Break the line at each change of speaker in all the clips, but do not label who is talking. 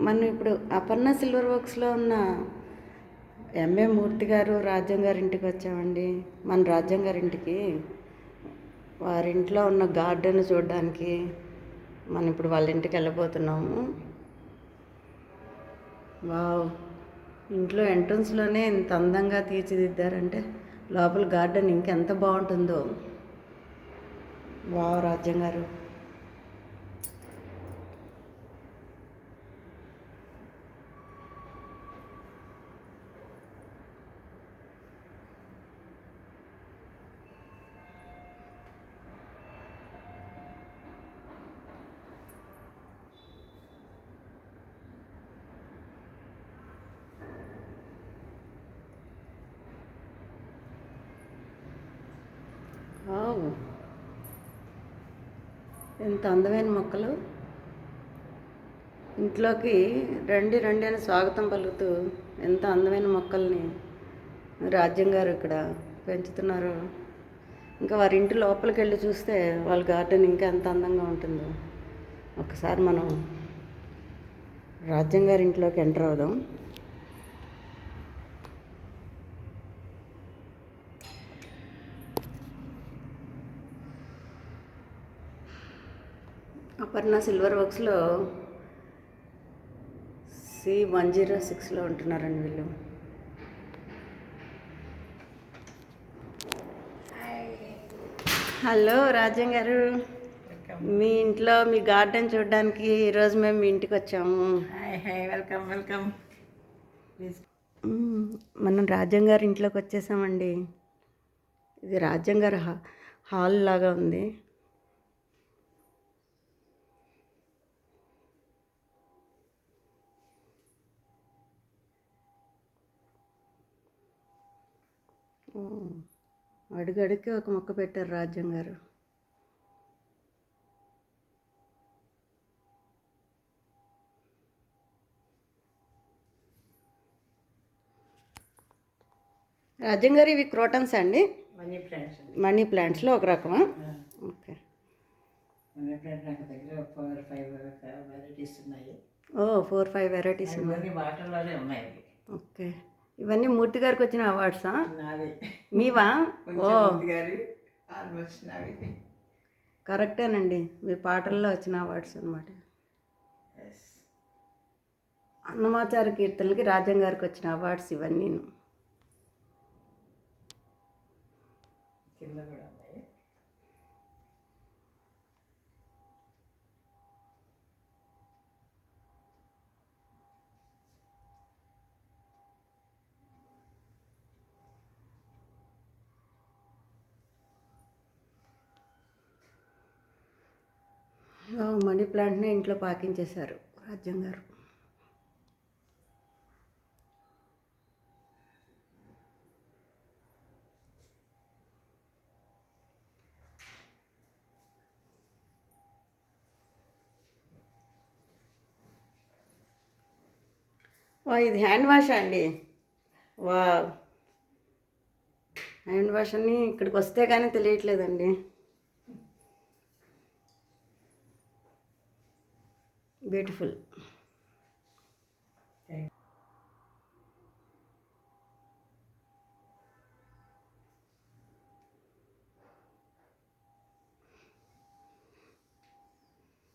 మనం ఇప్పుడు అపర్ణ సిల్వర్ వర్క్స్లో ఉన్న ఎంఏ మూర్తి గారు రాజ్యం గారి ఇంటికి వచ్చామండి. మన రాజ్యం గారి ఇంటికి వారింట్లో ఉన్న గార్డెన్ చూడడానికి మనం ఇప్పుడు వాళ్ళ ఇంటికి వెళ్ళబోతున్నాము. వావ్, ఇంట్లో ఎంట్రన్స్లోనే ఇంత అందంగా తీర్చిదిద్దారంటే లోపల గార్డెన్ ఇంకెంత బాగుంటుందో. వావ్ రాజ్యం గారు. వావ్, ఎంత అందమైన మొక్కలు. ఇంట్లోకి రండి రండి అని స్వాగతం పలుకుతూ ఎంత అందమైన మొక్కల్ని రాజ్యం గారు ఇక్కడ పెంచుతున్నారు. ఇంకా వారి ఇంటి లోపలికి వెళ్ళి చూస్తే వాళ్ళ గార్డెన్ ఇంకా ఎంత అందంగా ఉంటుందో. ఒకసారి మనం రాజ్యం గారి ఇంట్లోకి ఎంటర్ అవుదాం. అపర్ణ సిల్వర్ వర్క్స్లో C106లో ఉంటున్నారండి వీళ్ళు. హలో రాజ్యం గారు, మీ ఇంట్లో మీ గార్డెన్ చూడడానికి ఈరోజు మేము మీ ఇంటికి వచ్చాము.
Welcome welcome.
మనం రాజ్యం గారి ఇంట్లోకి వచ్చేసామండి. ఇది రాజ్యం గారి హాల్ లాగా ఉంది. అడుగడుక్కి ఒక మొక్క పెట్టారు రాజ్యం గారు. రాజ్యం గారు, ఇవి క్రోటన్స్ అండి?
Money plants.
మనీ ప్లాంట్స్లో ఒక రకమా? ఓకే.
మనీ ప్లాంట్ నాకు దగ్గర 4-5 వెరైటీస్ ఉన్నాయి.
ఓ, 4-5 వెరైటీస్
ఉన్నాయి. వాటర్లోనే ఉన్నాయి.
ఓకే. ఇవన్నీ మూర్తి గారికి వచ్చిన అవార్డ్సా?
నావి.
మీవా? ఓ
గారి ఆల్మోస్ట్ నావి.
కరెక్టేనండి, మీ పాటల్లో వచ్చిన అవార్డ్స్ అనమాట. అన్నమాచార కీర్తనలకి రాజ్యం గారికి వచ్చిన అవార్డ్స్ ఇవన్నీ.
కింద కూడా ఉన్నాయి.
మనీ ప్లాంట్ని ఇంట్లో పాకించేశారు రాజ్యం గారు. ఇది హ్యాండ్ వాష్ అండి. వా, హ్యాండ్ వాష్ అని ఇక్కడికి వస్తే కానీ తెలియట్లేదండి. బ్యూటిఫుల్.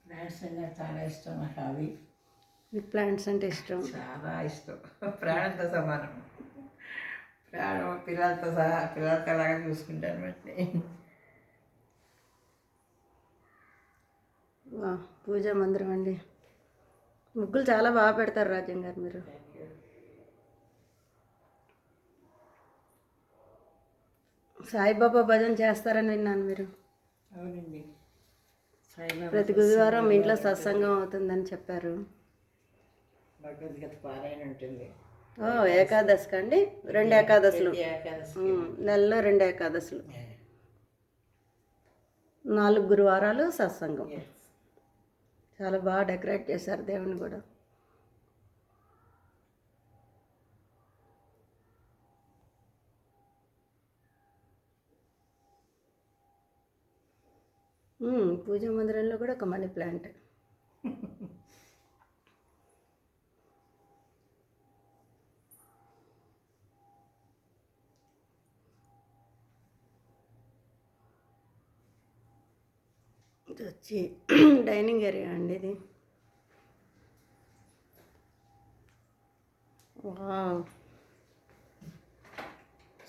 ప్లాంట్స్ అంటే చాలా ఇష్టం. నాకు అవి
మీకు ప్లాంట్స్ అంటే ఇష్టం?
చాలా ఇష్టం. ప్రాణంతో సమానం. ప్రాణం పిల్లలతో సహా, పిల్లలతో అలాగా చూసుకుంటాను బట్టి.
పూజా మందిరం అండి. ముగ్గులు చాలా బాగా పెడతారు రాజ్యం గారు మీరు. సాయిబాబా భజన చేస్తారని విన్నాను మీరు.
అవునండి.
ప్రతి గురువారం మీ ఇంట్లో సత్సంగం అవుతుందని చెప్పారు.
భగవద్గీత పారాయణ ఉంటుంది.
ఓ, ఏకాదశికి అండి? 2 ఏకాదశులు. నెలలో 2 ఏకాదశులు, 4 గురువారాలు సత్సంగం. చాలా బాగా డెకరేట్ చేశారు దేవుని కూడా. పూజా మందిరంలో కూడా ఒక మనీ ప్లాంట్. ఇది వచ్చి డైనింగ్ ఏరియా అండి ఇది. వావ్,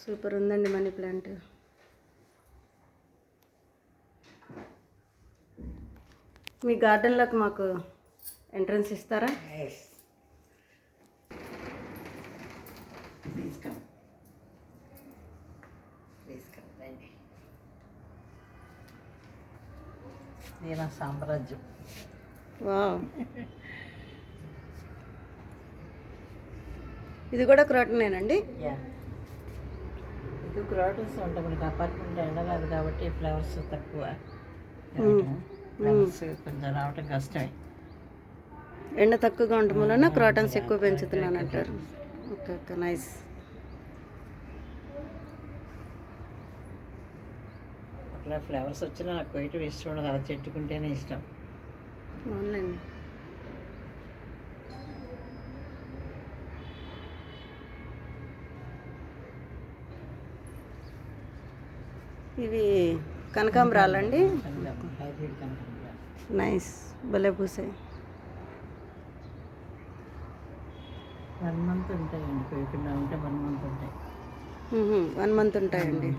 సూపర్ ఉందండి మనీ ప్లాంట్. మీ గార్డెన్లోకి మాకు ఎంట్రన్స్ ఇస్తారా?
ప్లీజ్ కమ్ రండి. ఇది నా సామ్రాజ్యం.
వావ్, ఇది కూడా క్రాటనేనండి.
ఇది క్రాటన్స్ ఉంటాయి మనకి. అపార్ట్మెంట్ ఎండలేదు కాబట్టి ఫ్లవర్స్ తక్కువ, ఫ్లవర్స్ కొంచెం రావటం కష్టమే.
ఎండ తక్కువగా ఉండటం వలన క్రాటన్స్ ఎక్కువ పెంచుతున్నాను అంటారు. Okay okay, nice.
అట్లా ఫ్లవర్స్ వచ్చినా నాకు బయట ఇష్టం ఉండదు, అలా చెట్టుకుంటేనే ఇష్టం.
అవునండి. ఇవి కనకాంబరాలండి.
హైబ్రిడ్ కనకాంబరాలు.
నైస్, భలే పూసాయి.
1 month ఉంటాయండి, పోయకుండా ఉంటే 1 month ఉంటాయి.
1 month ఉంటాయండి.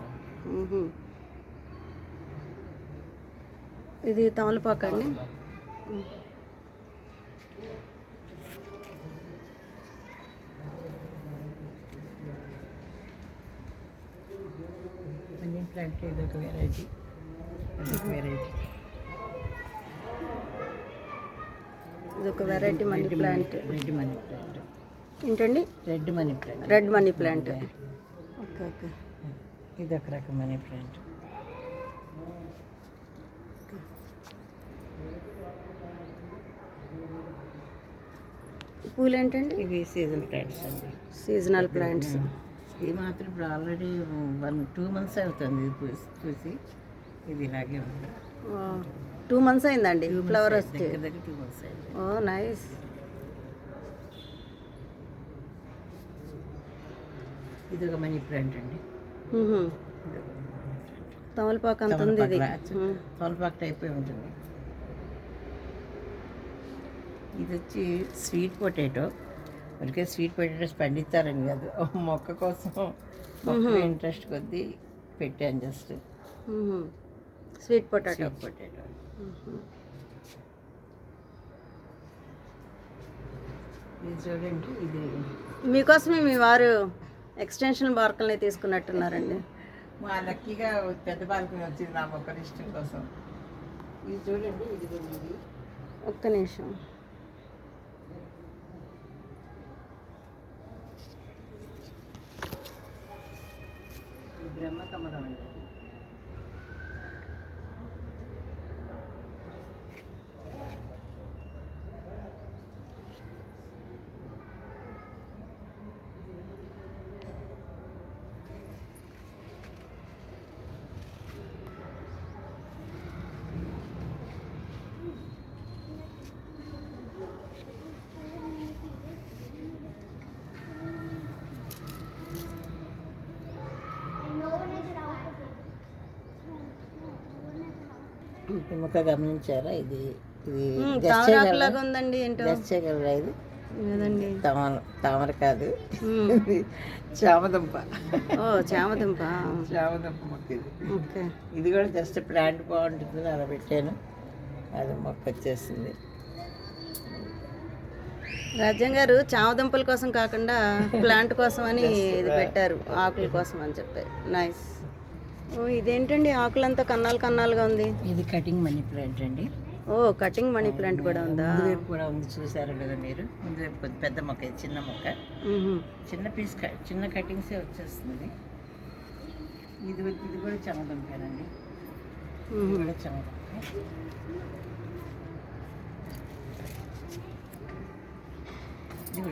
ఇది తమలపాకు అండి.
మనీ ప్లాంట్ ఇదొక వెరైటీ,
ఇదొక variety money plant.
Red money plant.
ఏంటండి?
Red money plant.
Red money plant. Okay okay.
ఇదొక రకం మనీ ప్లాంట్.
పూలు ఏంటండి?
ఇవి సీజన్ ప్లాంట్స్ అండి.
Seasonal plants.
ఇది మాత్రం ఇప్పుడు ఆల్రెడీ 2 months అవుతుంది ఇది చూసి. ఇది ఇలాగే ఉంది.
2 months అయిందండి ఫ్లవర్ వస్తే.
దగ్గర 2 months అయింది.
ఓ నైస్.
ఇది ఒక మనీ ప్లాంట్ అండి.
తమలపాకు అంత ఉంది ఇది.
తమలపాకు టైప్ ఉంటుంది. ఇది వచ్చి స్వీట్ పొటాటో. అందుకే స్వీట్ పొటాటోస్ పండిస్తారని కాదు, మొక్క కోసం ఇంట్రెస్ట్ కొద్దీ పెట్టాను జస్ట్.
Sweet potato.
ఇది చూడండి, ఇది
మీకోసమే మీ వారు ఎక్స్టెన్షన్ బార్కల్ని తీసుకున్నట్టున్నారండి.
మా లక్కీగా పెద్ద బాల్కనీ వచ్చింది నా మొక్కల ఇష్టం కోసం. ఇది చూడండి, ఇది
ఒక్క నిమిషం.
బ్రహ్మకమలం అండి. ఈ మొక్క గమనించారా? ఇది ఇది
తామరాకులాగా ఉందండి. ఏంటో
చేయగలరా? ఇది
లేదండి,
తామర కాదు, ఇది చామదుంప.
ఓ చామదుంప.
చామదుంప మొక్క ఇది.
ఓకే.
ఇది కూడా జస్ట్ ప్లాంట్ బాగుంటుంది అలా పెట్టాను, అది మొక్క వచ్చేసింది.
రాజ్యం గారు చామదుంపల కోసం కాకుండా ప్లాంట్ కోసం అని ఇది పెట్టారు, ఆకుల కోసం అని చెప్పారు. నైస్. ఓ ఇదేంటండి, ఆకులంతా కన్నాలు కన్నాలుగా ఉంది.
ఇది కటింగ్ మనీ ప్లాంట్ అండి.
ఓ కటింగ్ మనీ ప్లాంట్ కూడా ఉందా?
ముందు వైపు కూడా ఉంది, చూసారు కదా మీరు. ముందు వైపు కొంచెం పెద్ద మొక్క, ఇది చిన్న మొక్క. చిన్న పీస్ చిన్న కటింగ్సే వచ్చేస్తుంది. ఇది ఇది కూడా చామదుంపేనండి. ఇది కూడా చామదుంప.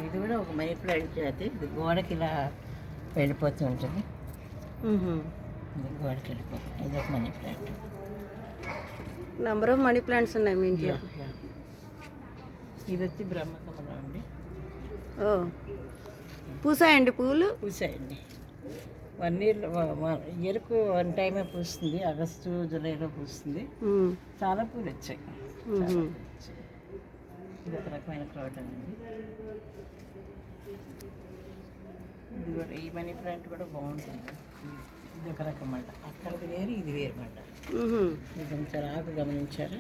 ఇది కూడా ఒక మనీ ప్లాంట్ జాతి. ఇది గోడకి ఇలా వెళ్ళిపోతూ ఉంటుంది. ఇది గోడకి వెళ్ళిపోతుంది. ఇది ఒక money plant.
Number of money plants ఉన్నాయి మీ ఇంట్లో.
ఇది వచ్చి బ్రహ్మకమలం అండి.
ఓ పూసాయండి పువ్వులు?
పూసాయండి. 1 ఇయర్ ఇయర్కు 1 టైమే పూస్తుంది, ఆగస్టు జూలైలో పూస్తుంది. చాలా పూలు వచ్చాయి. ఇది ఒక రకమైన క్రోటన్ అండి. ఇది కూడా ఈ మనీ ప్లాంట్ కూడా బాగుంటుంది. ఇది ఒక రకం అంట, అక్కడిది వేరు ఇది వేరు అంట. ఇది కొంచెం ఆకు గమనించారా?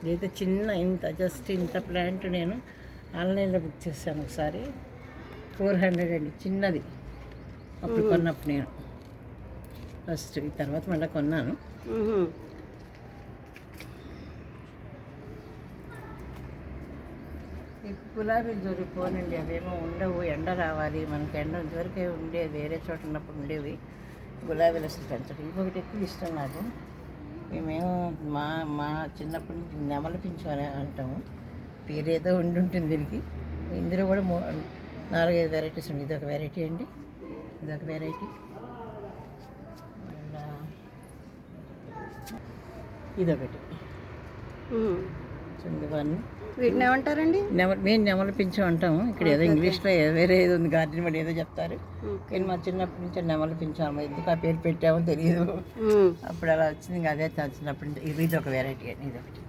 ఇదైతే చిన్న జస్ట్ ఇంత ప్లాంట్ నేను ఆన్లైన్లో బుక్ చేశాను ఒకసారి. 400 అండి, చిన్నది. అప్పుడు కొన్నప్పుడు నేను ఫస్ట్, ఈ తర్వాత మళ్ళీ కొన్నాను. గులాబీలు దొరికిపోనండి, అవేమో ఉండవు. ఎండ రావాలి మనకి, ఎండ దొరికే ఉండేవి వేరే చోట ఉన్నప్పుడు ఉండేవి. గులాబీలు అసలు పెంచడం ఇంకొకటి ఎక్కువ ఇష్టం నాకు. మేమేమో మా మా చిన్నప్పటి నుంచి నెమలి పింఛం అని అంటాము. పేరేదో ఉంటుంది దీనికి. ఇందులో కూడా 4-5 వెరైటీస్ ఉంది. ఇదొక వెరైటీ అండి, ఇదొక వెరైటీ, ఇదొకటి చందువాన్ని.
వీటిని ఏమంటారండి?
మేము నెమలి పింఛం అంటాము. ఇక్కడ ఏదో ఇంగ్లీష్లో వేరే ఏదో ఉంది, గార్డెన్ వాళ్ళు ఏదో చెప్తారు. కానీ మా చిన్నప్పటి నుంచి నెమలి పింఛాము. ఎందుకు ఆ పేరు పెట్టామో తెలియదు, అప్పుడు అలా వచ్చింది. ఇంకా అదే చిన్నప్పటి నుంచి. ఇది ఒక వెరైటీ అండి, ఇదొకటి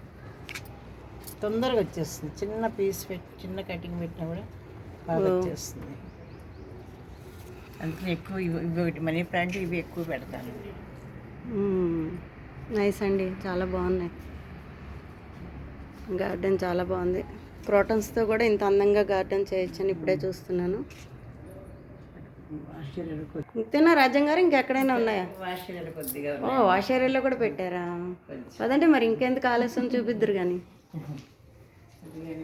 తొందరగా వచ్చేస్తుంది. చిన్న పీస్ పెట్టి చిన్న కటింగ్ పెట్టినా కూడా బాగా వచ్చేస్తుంది. అందుకని ఎక్కువ ఇవి ఒకటి మనీ ప్లాంట్ ఇవి ఎక్కువ పెడతానండి.
నైస్ అండి, చాలా బాగున్నాయి. గార్డెన్ చాలా బాగుంది. క్రోటన్స్తో కూడా ఇంత అందంగా గార్డెన్ చేయొచ్చని ఇప్పుడే చూస్తున్నాను. ఇంతేనా రాజ్యం గారు, ఇంకెక్కడైనా ఉన్నాయా?
కొద్దిగా
వాష్ ఏరియాలో కూడా పెట్టారా? అదంటే మరి ఇంకెందుకు ఆలస్యం చూపిద్దరు కానీ.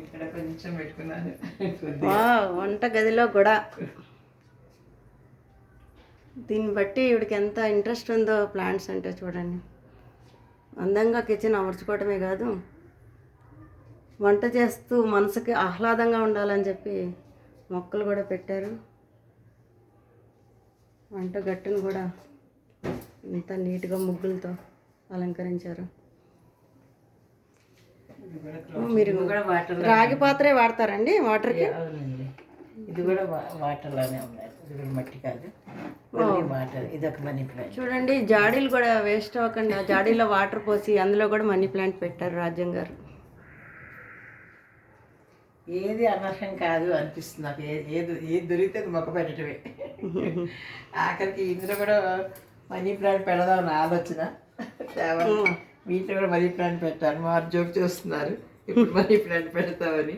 ఇక్కడ కొంచెం పెట్టుకున్నాను.
వంట గదిలో కూడా. దీన్ని బట్టి ఇవిడికి ఎంత ఇంట్రెస్ట్ ఉందో ప్లాంట్స్ అంటే చూడండి. అందంగా కిచెన్ అమర్చుకోవటమే కాదు, వంట చేస్తూ మనసుకి ఆహ్లాదంగా ఉండాలని చెప్పి మొక్కలు కూడా పెట్టారు. వంట గట్టును కూడా ఇంత నీట్గా ముగ్గులతో అలంకరించారు. మీరు రాగి పాత్రే వాడతారండి వాటర్కి?
అవునండి, ఇది కూడా వాటర్లోనే ఉన్నాయి. ఇది కూడా మట్టి కాదు, వాటర్. ఇది ఒక మనీ ప్లాంట్
చూడండి. జాడీలు కూడా వేస్ట్ అవ్వకుండా జాడీలో వాటర్ పోసి అందులో కూడా మనీ ప్లాంట్ పెట్టారు రాజ్యం గారు.
ఏది అనర్హం కాదు అనిపిస్తుంది నాకు. ఏది దొరికితే అది మొక్క పెట్టడమే. ఆఖరికి ఇందులో కూడా మనీ ప్లాంట్ పెడదామని ఆలోచన. వీటిలో కూడా మనీ ప్లాంట్ పెట్టాను. వారు జోక్ చేస్తున్నారు, ఇప్పుడు మనీ ప్లాంట్ పెడతామని.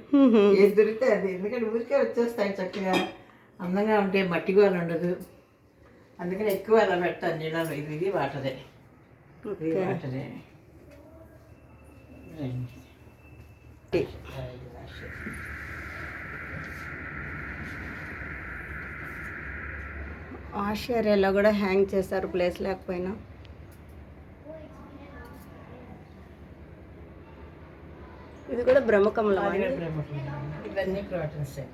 ఏది దొరికితే అది, ఎందుకంటే ఊరికే వచ్చేస్తాయి చక్కగా, అందంగా ఉంటే మట్టి గోల ఉండదు. అందుకని ఎక్కువ అలా పెడతాను నీళ్ళలో. ఇది వాటరే, ఇది వాటరే.
వాష్ ఏరియాలో కూడా హ్యాంగ్ చేశారు ప్లేస్ లేకపోయినా. ఇది కూడా బ్రహ్మకమలం.
ఇవన్నీ క్రోటన్సే.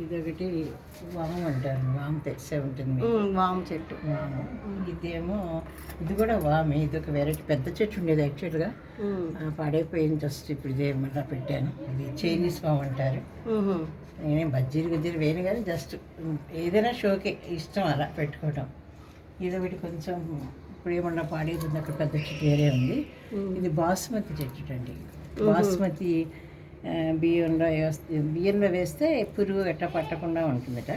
ఇదొకటి వాము అంటారు, వాము తెచ్చే ఉంటుంది.
వాము చెట్టు.
ఇదేమో ఇది కూడా వామే. ఇది ఒక వెరైటీ పెద్ద చెట్టు ఉండేది యాక్చువల్గా, పాడైపోయింది. జస్ట్ ఇప్పుడు ఇదే మళ్ళీ పెట్టాను. ఇది చైనీస్ వాము అంటారు. నేనేం బజ్జీలు వేయను కానీ జస్ట్ ఏదైనా షోకి ఇష్టం అలా పెట్టుకోవటం. ఇదొకటి కొంచెం ఇప్పుడు ఏమన్నా పాడైపోయింది, అక్కడ పెద్ద చెట్టు వేరే ఉంది. ఇది బాస్మతి చెట్టు అండి. బాస్మతి బియ్యంలో వేస్తే పురుగు గట్ట పట్టకుండా ఉంటుందట.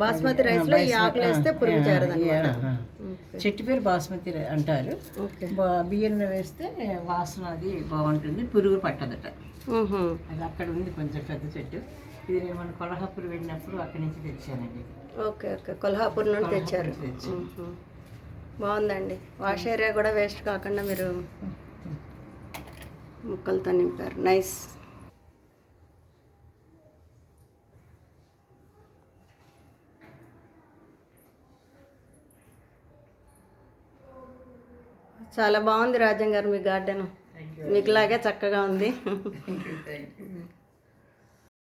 బాస్మతి రైస్ లో ఈ ఆకులు వేస్తే పురుగు చేరదన్నమాట.
చెట్టు పేరు బాస్మతి అంటారు. బియ్యంలో వేస్తే వాసన అది బాగుంటుంది, పురుగు పట్టదట. అది అక్కడ ఉంది కొంచెం పెద్ద చెట్టు. ఇది నేను మన కొల్హాపూర్ వెళ్ళినప్పుడు అక్కడి నుంచి తెచ్చానండి.
ఓకే ఓకే, కొల్హాపూర్ నుండి తెచ్చారు. బాగుందండి. వాష్ ఏరియా కూడా వేస్ట్ కాకుండా మీరు ముక్కలతో నింపారు. నైస్. చాలా బాగుంది రాజ్యం గారు మీ గార్డెన్. మీకులాగే చక్కగా ఉంది.